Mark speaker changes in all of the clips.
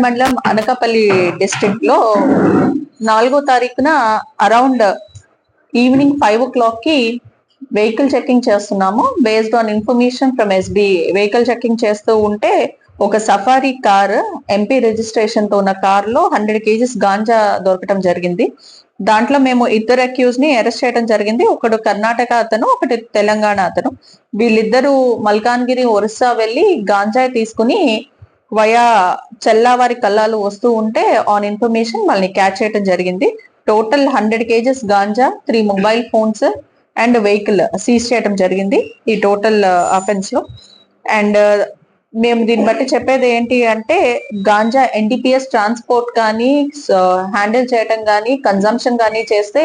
Speaker 1: మండలం అనకాపల్లి డిస్ట్రిక్ట్ లో 4వ తారీఖున అరౌండ్ ఈవినింగ్ 5 o'clock కి వెహికల్ చెకింగ్ చేస్తున్నాము. Based on information from SB vehicle checking చేస్తూ ఉంటే ఒక సఫారీ కార్ ఎంపీ రిజిస్ట్రేషన్ తో ఉన్న కార్ లో 100 kgs గాంజా దొరకడం జరిగింది. దాంట్లో మేము ఇద్దరు అక్యూజ్ ని అరెస్ట్ చేయడం జరిగింది. ఒకడు కర్ణాటక అతను, ఒకటి తెలంగాణ అతను. వీళ్ళిద్దరూ మల్కాన్గిరి ఒరిస్సా వెళ్లి గాంజాయి తీసుకుని వయా చెల్లావారి కల్లాలు వస్తూ ఉంటే ఆన్ ఇన్ఫర్మేషన్ వాళ్ళని క్యాచ్ చేయడం జరిగింది. Total 100 kgs ganja, 3 mobile phones and vehicle seize చేయడం జరిగింది ఈ టోటల్ అఫెన్స్ లో. అండ్ మేము దీన్ని బట్టి చెప్పేది ఏంటి అంటే, గాంజా ఎన్డీపీఎస్ ట్రాన్స్పోర్ట్ కానీ హ్యాండిల్ చేయడం కానీ కన్జంప్షన్ కానీ చేస్తే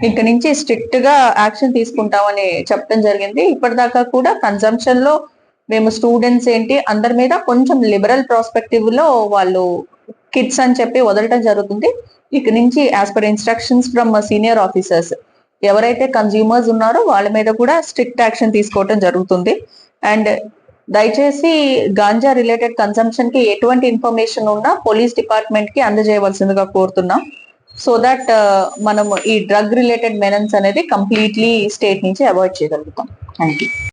Speaker 1: ఇక నుంచి స్ట్రిక్ట్ గా యాక్షన్ తీసుకుంటామని చెప్పడం జరిగింది. ఇప్పటిదాకా కూడా కన్జంప్షన్ లో మేము స్టూడెంట్స్ ఏంటి అందరి మీద కొంచెం లిబరల్ ప్రాస్పెక్టివ్ లో వాళ్ళు కిడ్స్ అని చెప్పి వదలటం జరుగుతుంది. ఇక నుంచి as per instructions from senior officers ఎవరైతే కన్స్యూమర్స్ ఉన్నారో వాళ్ళ మీద కూడా స్ట్రిక్ట్ యాక్షన్ తీసుకోవటం జరుగుతుంది. అండ్ దయచేసి గాంజా రిలేటెడ్ కన్సంప్షన్ కి ఎటువంటి ఇన్ఫర్మేషన్ ఉన్నా పోలీస్ డిపార్ట్మెంట్ కి అందజేయవలసిందిగా కోరుతున్నాం. సో దట్ మనం ఈ డ్రగ్ రిలేటెడ్ మెనన్స్ అనేది కంప్లీట్లీ స్టేట్ నుంచి అవాయిడ్ చేయగలుగుతాం. Thank you.